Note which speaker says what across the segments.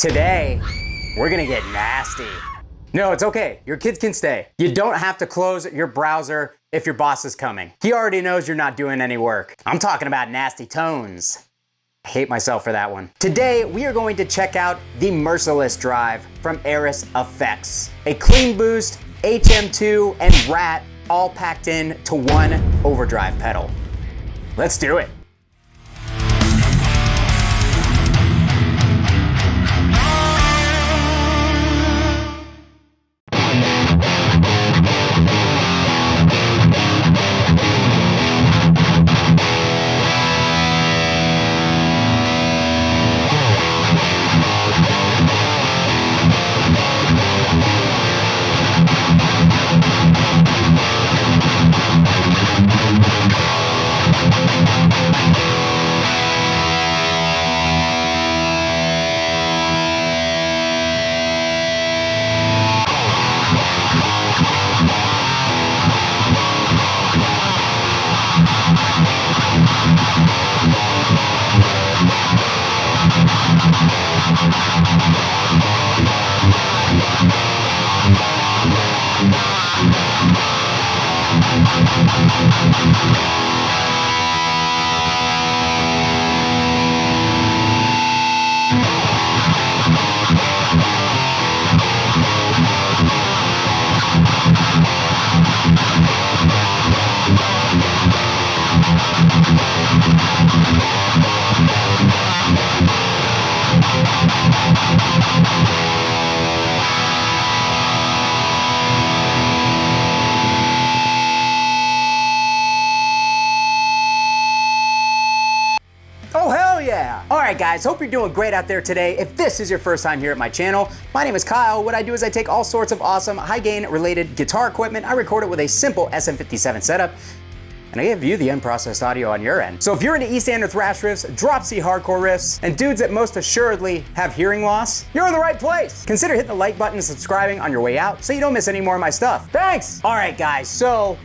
Speaker 1: Today, we're gonna get nasty. No, it's okay, your kids can stay. You don't have to close your browser if your boss is coming. He already knows you're not doing any work. I'm talking about nasty tones. I hate myself for that one. Today, we are going to check out the Merciless Drive from Aris Effects. A clean boost, HM2, and Rat all packed in to one overdrive pedal. Let's do it. Alright guys, hope you're doing great out there today. If this is your first time here at my channel, my name is Kyle. What I do is I take all sorts of awesome high gain related guitar equipment, I record it with a simple SM57 setup, and I give you the unprocessed audio on your end. So if you're into E-stand or thrash riffs, drop C hardcore riffs, and dudes that most assuredly have hearing loss, you're in the right place. Consider hitting the like button and subscribing on your way out so you don't miss any more of my stuff. Thanks! Alright guys, so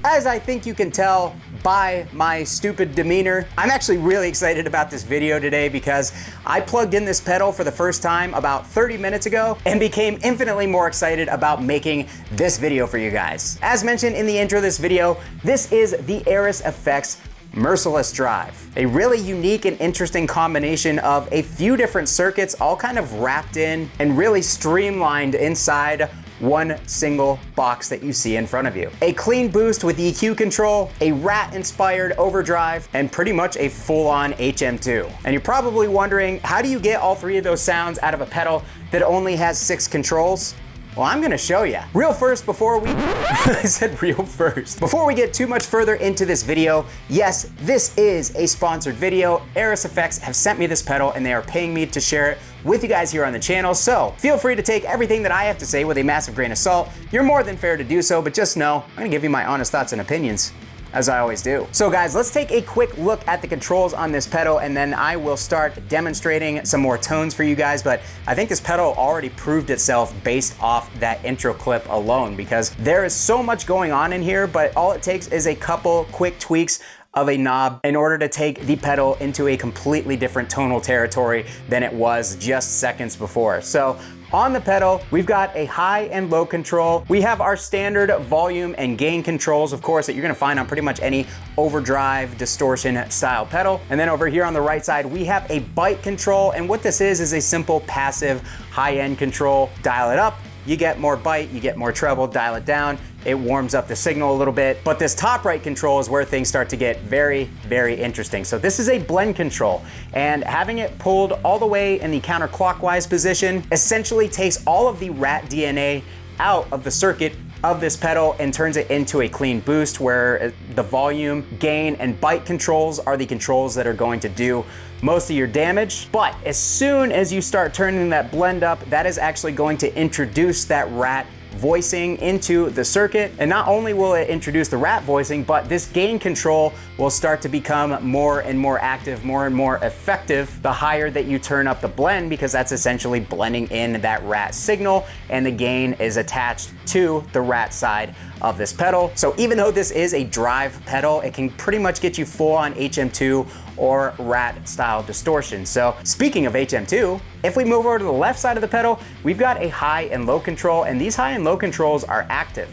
Speaker 1: as I think you can tell by my stupid demeanor, I'm actually really excited about this video today because I plugged in this pedal for the first time about 30 minutes ago and became infinitely more excited about making this video for you guys. As mentioned in the intro of this video, this is the Aris Effects Merciless Drive. A really unique and interesting combination of a few different circuits all kind of wrapped in and really streamlined inside one single box that you see in front of you. A clean boost with EQ control, a Rat-inspired overdrive, and pretty much a full-on HM2. And you're probably wondering, how do you get all three of those sounds out of a pedal that only has 6 controls? Well, I'm gonna show you. I said real first. Before we get too much further into this video, yes, this is a sponsored video. Aris Effects have sent me this pedal and they are paying me to share it with you guys here on the channel, so feel free to take everything that I have to say with a massive grain of salt. You're more than fair to do so, but just know, I'm gonna give you my honest thoughts and opinions, as I always do. So guys, let's take a quick look at the controls on this pedal and then I will start demonstrating some more tones for you guys, but I think this pedal already proved itself based off that intro clip alone because there is so much going on in here, but all it takes is a couple quick tweaks of a knob in order to take the pedal into a completely different tonal territory than it was just seconds before. So on the pedal, we've got a high and low control. We have our standard volume and gain controls, of course, that you're gonna find on pretty much any overdrive distortion style pedal. And then over here on the right side, we have a bite control. And what this is a simple passive high-end control. Dial it up, you get more bite, you get more treble, dial it down, it warms up the signal a little bit. But this top right control is where things start to get very, very interesting. So this is a blend control, and having it pulled all the way in the counterclockwise position essentially takes all of the Rat DNA out of the circuit of this pedal and turns it into a clean boost where the volume, gain, and bite controls are the controls that are going to do most of your damage. But as soon as you start turning that blend up, that is actually going to introduce that Rat voicing into the circuit. And not only will it introduce the Rat voicing, but this gain control will start to become more and more active, more and more effective the higher that you turn up the blend, because that's essentially blending in that Rat signal and the gain is attached to the Rat side of this pedal. So even though this is a drive pedal, it can pretty much get you full on HM2 or rat style distortion. So speaking of HM2, if we move over to the left side of the pedal, we've got a high and low control, and these high and low controls are active.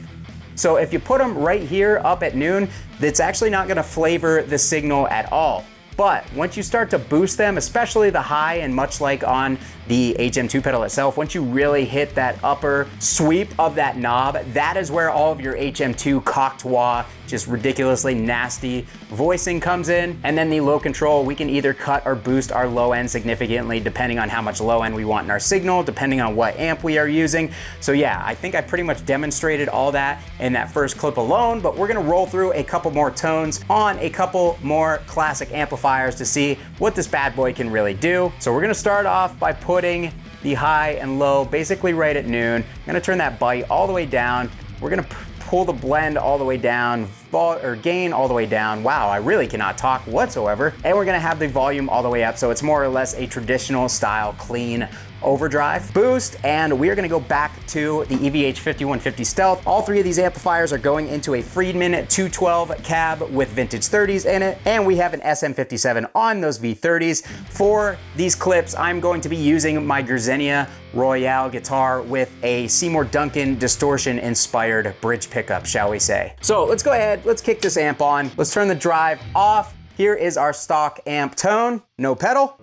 Speaker 1: So if you put them right here up at noon, it's actually not gonna flavor the signal at all. But once you start to boost them, especially the high, and much like on the HM2 pedal itself, once you really hit that upper sweep of that knob, that is where all of your HM2 cocktail, just ridiculously nasty voicing comes in. And then the low control, we can either cut or boost our low end significantly depending on how much low end we want in our signal, depending on what amp we are using. So yeah, I think I pretty much demonstrated all that in that first clip alone, but we're gonna roll through a couple more tones on a couple more classic amplifiers to see what this bad boy can really do. So we're gonna start off by putting the high and low basically right at noon. I'm gonna turn that bite all the way down. We're gonna pull the blend all the way down, or gain all the way down. Wow, I really cannot talk whatsoever. And we're gonna have the volume all the way up, so it's more or less a traditional style clean overdrive boost. And we are gonna go back to the EVH 5150 Stealth. All three of these amplifiers are going into a Friedman 212 cab with vintage 30s in it, and we have an SM57 on those V30s. For these clips, I'm going to be using my Grzenia Royale guitar with a Seymour Duncan distortion inspired bridge pickup, shall we say. So let's go ahead, let's kick this amp on. Let's turn the drive off. Here is our stock amp tone, no pedal.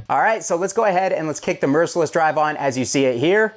Speaker 1: All right, so let's go ahead and let's kick the Merciless drive on as you see it here.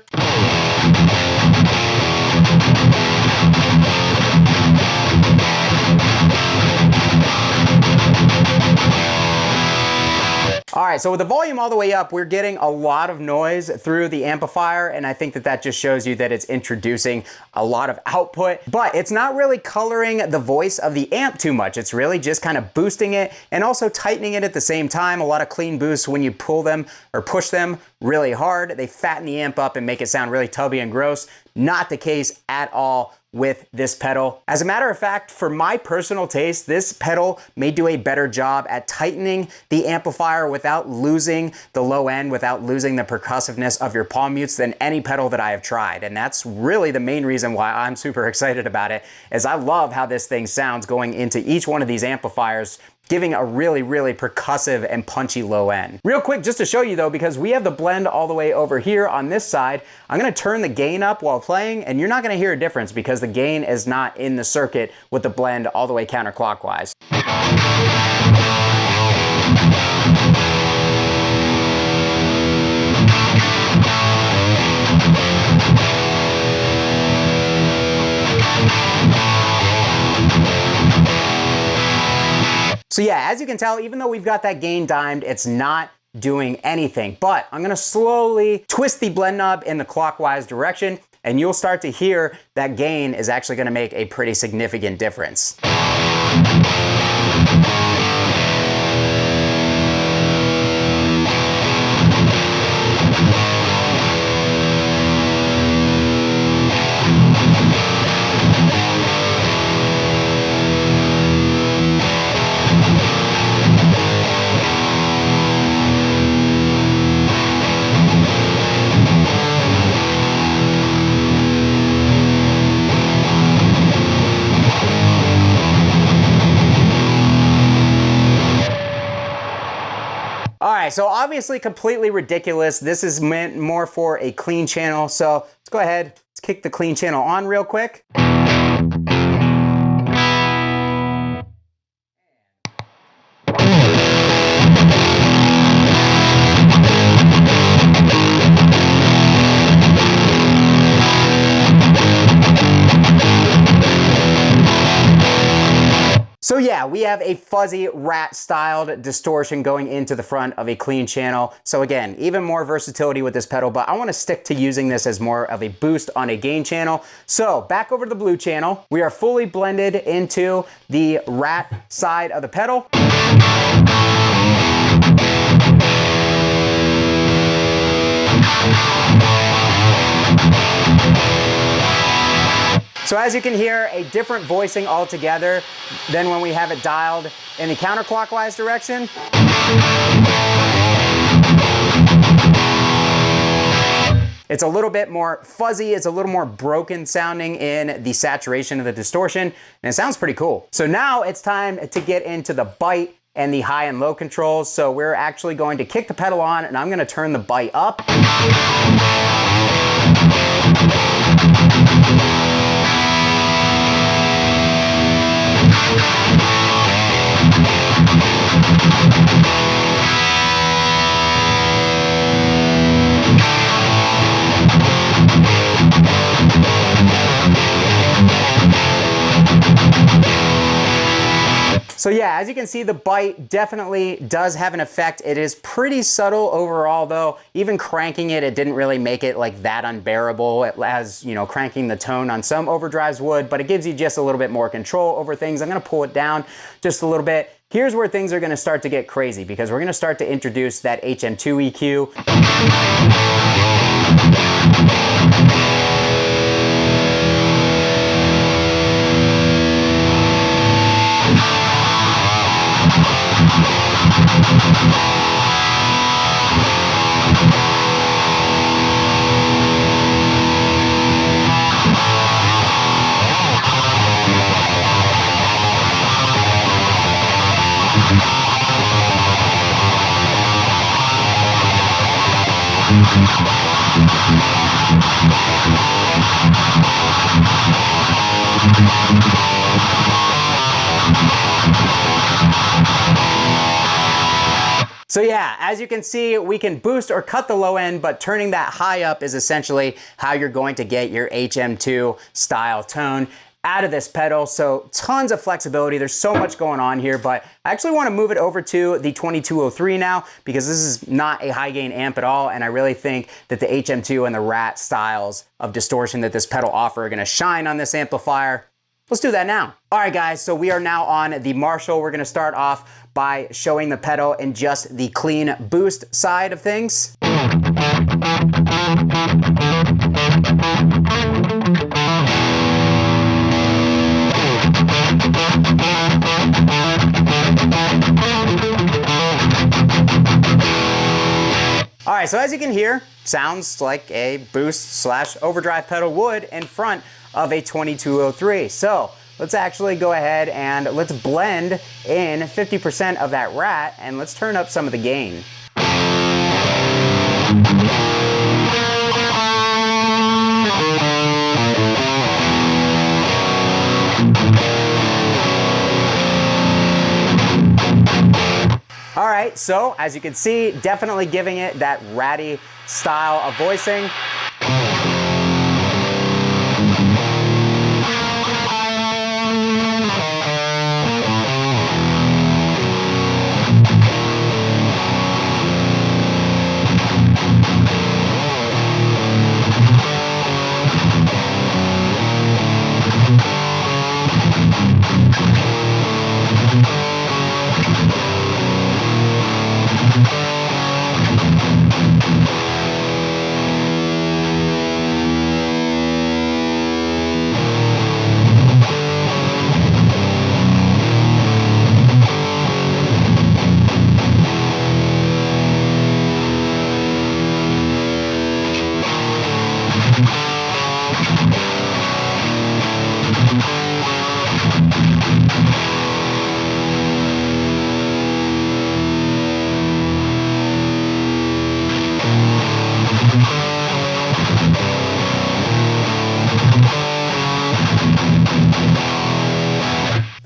Speaker 1: All right, so with the volume all the way up, we're getting a lot of noise through the amplifier, and I think that that just shows you that it's introducing a lot of output, but it's not really coloring the voice of the amp too much. It's really just kind of boosting it and also tightening it at the same time. A lot of clean boosts when you pull them or push them really hard. They fatten the amp up and make it sound really tubby and gross. Not the case at all with this pedal. As a matter of fact, for my personal taste, this pedal may do a better job at tightening the amplifier without losing the low end, without losing the percussiveness of your palm mutes than any pedal that I have tried. And that's really the main reason why I'm super excited about it, is I love how this thing sounds going into each one of these amplifiers, giving a really, really percussive and punchy low end. Real quick, just to show you though, because we have the blend all the way over here on this side, I'm gonna turn the gain up while playing, and you're not gonna hear a difference because the gain is not in the circuit with the blend all the way counterclockwise. So yeah, as you can tell, even though we've got that gain dimed, it's not doing anything. But I'm gonna slowly twist the blend knob in the clockwise direction, and you'll start to hear that gain is actually gonna make a pretty significant difference. All right, so obviously completely ridiculous. This is meant more for a clean channel. So let's go ahead, let's kick the clean channel on real quick. So yeah, we have a fuzzy rat styled distortion going into the front of a clean channel. So again, even more versatility with this pedal, but I want to stick to using this as more of a boost on a gain channel. So back over to the blue channel, we are fully blended into the rat side of the pedal. So as you can hear, a different voicing altogether than when we have it dialed in the counterclockwise direction. It's a little bit more fuzzy, it's a little more broken sounding in the saturation of the distortion, and it sounds pretty cool. So now it's time to get into the bite and the high and low controls. So we're actually going to kick the pedal on, and I'm gonna turn the bite up. So yeah, as you can see, the bite definitely does have an effect. It is pretty subtle overall though. Even cranking it, it didn't really make it like that unbearable as, you know, cranking the tone on some overdrives would, but it gives you just a little bit more control over things. I'm gonna pull it down just a little bit. Here's where things are gonna start to get crazy because we're gonna start to introduce that HM2 EQ. So yeah, as you can see, we can boost or cut the low end, but turning that high up is essentially how you're going to get your HM2 style tone out of this pedal. So tons of flexibility. There's so much going on here, but I actually want to move it over to the 2203 now because this is not a high gain amp at all. And I really think that the HM2 and the Rat styles of distortion that this pedal offer are going to shine on this amplifier. Let's do that now. All right, guys, so we are now on the Marshall. We're gonna start off by showing the pedal in just the clean boost side of things. All right, so as you can hear, sounds like a boost slash overdrive pedal would in front of a 2203. So let's actually go ahead and let's blend in 50% of that Rat and let's turn up some of the gain. All right, so as you can see, definitely giving it that ratty style of voicing.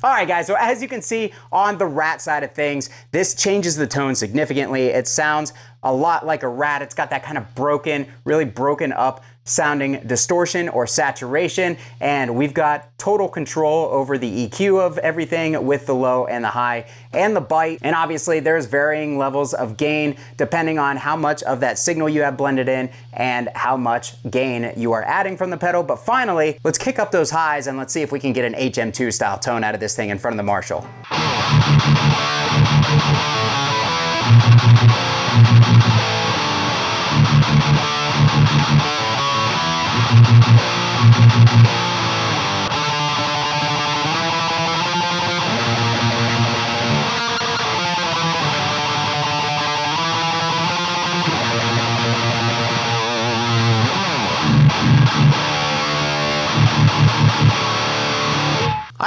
Speaker 1: All right, guys, so as you can see on the Rat side of things, this changes the tone significantly. It sounds a lot like a Rat. It's got that kind of broken, really broken up sounding distortion or saturation, and we've got total control over the EQ of everything with the low and the high and the bite. And obviously there's varying levels of gain depending on how much of that signal you have blended in and how much gain you are adding from the pedal. But finally, let's kick up those highs and let's see if we can get an HM2 style tone out of this thing in front of the Marshall.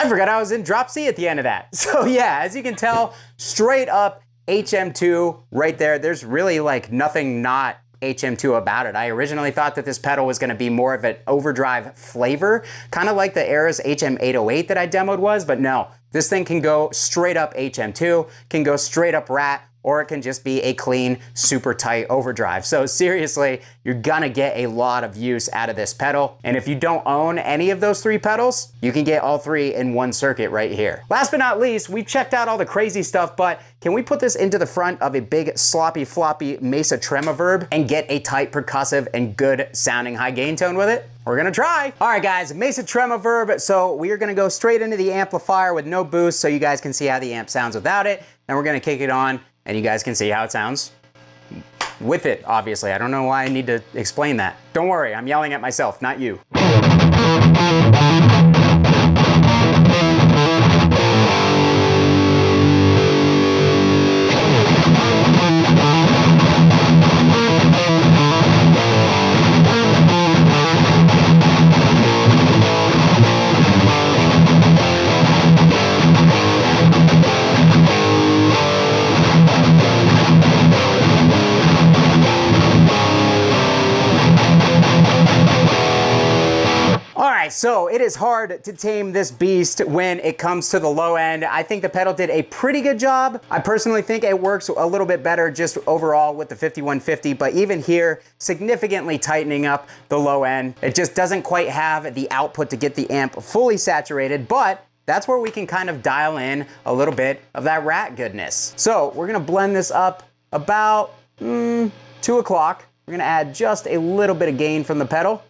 Speaker 1: I forgot I was in drop C at the end of that. So yeah, as you can tell, straight up HM2 right there. There's really like nothing not HM2 about it. I originally thought that this pedal was going to be more of an overdrive flavor, kind of like the Era's HM808 that I demoed was, but no, this thing can go straight up HM2, can go straight up Rat, or it can just be a clean, super tight overdrive. So seriously, you're gonna get a lot of use out of this pedal. And if you don't own any of those 3 pedals, you can get all 3 in one circuit right here. Last but not least, we've checked out all the crazy stuff, but can we put this into the front of a big sloppy floppy Mesa Tremaverb and get a tight percussive and good sounding high gain tone with it? We're gonna try. All right guys, Mesa Tremaverb. So we are gonna go straight into the amplifier with no boost so you guys can see how the amp sounds without it. Then we're gonna kick it on and you guys can see how it sounds with it, obviously. I don't know why I need to explain that. Don't worry, I'm yelling at myself, not you. So it is hard to tame this beast when it comes to the low end. I think the pedal did a pretty good job. I personally think it works a little bit better just overall with the 5150, but even here, significantly tightening up the low end. It just doesn't quite have the output to get the amp fully saturated, but that's where we can kind of dial in a little bit of that Rat goodness. So we're gonna blend this up about 2 o'clock. We're gonna add just a little bit of gain from the pedal.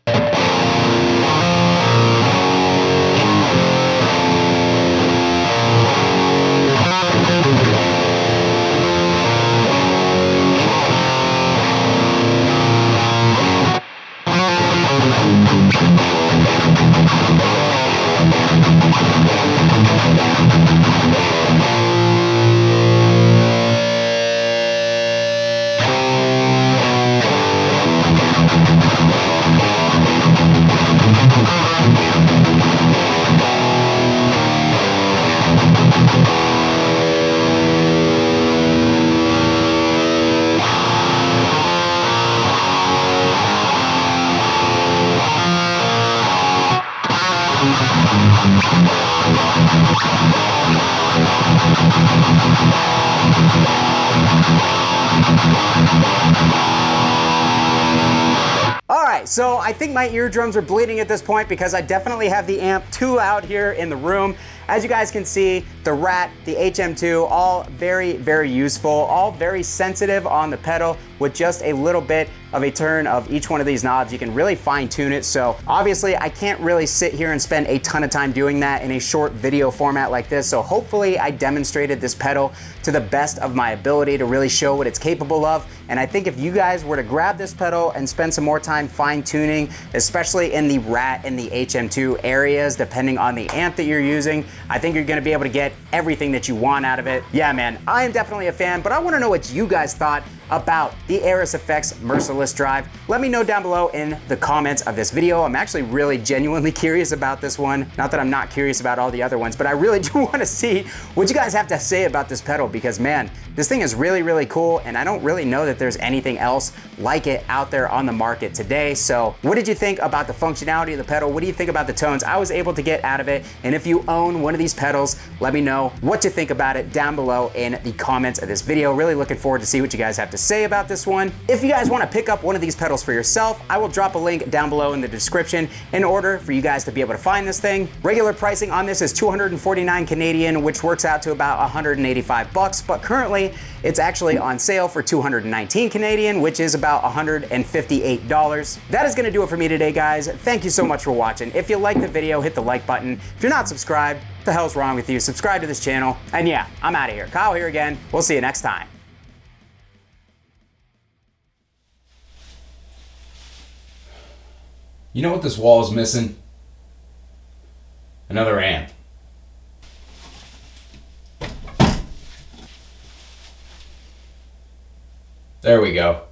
Speaker 1: So I think my eardrums are bleeding at this point because I definitely have the amp too loud here in the room. As you guys can see, the Rat, the HM2, all very, very useful, all very sensitive on the pedal with just a little bit of a turn of each one of these knobs. You can really fine tune it. So obviously I can't really sit here and spend a ton of time doing that in a short video format like this. So hopefully I demonstrated this pedal to the best of my ability to really show what it's capable of. And I think if you guys were to grab this pedal and spend some more time fine tuning, especially in the Rat and the HM2 areas, depending on the amp that you're using, I think you're gonna be able to get everything that you want out of it. Yeah, man, I am definitely a fan, but I wanna know what you guys thought about the Aris Effects Merciless Drive. Let me know down below in the comments of this video. I'm actually really genuinely curious about this one. Not that I'm not curious about all the other ones, but I really do want to see what you guys have to say about this pedal because man, this thing is really, really cool and I don't really know that there's anything else like it out there on the market today. So what did you think about the functionality of the pedal? What do you think about the tones I was able to get out of it? And if you own one of these pedals, let me know what you think about it down below in the comments of this video. Really looking forward to see what you guys have to say about this one. If you guys want to pick up one of these pedals for yourself, I will drop a link down below in the description in order for you guys to be able to find this thing. Regular pricing on this is 249 Canadian, which works out to about 185 bucks, but currently it's actually on sale for 219 Canadian, which is about $158. That is going to do it for me today, guys. Thank you so much for watching. If you liked the video, hit the like button. If you're not subscribed, what the hell's wrong with you? Subscribe to this channel. And yeah, I'm out of here. Kyle here again. We'll see you next time.
Speaker 2: You know what this wall is missing? Another amp. There we go.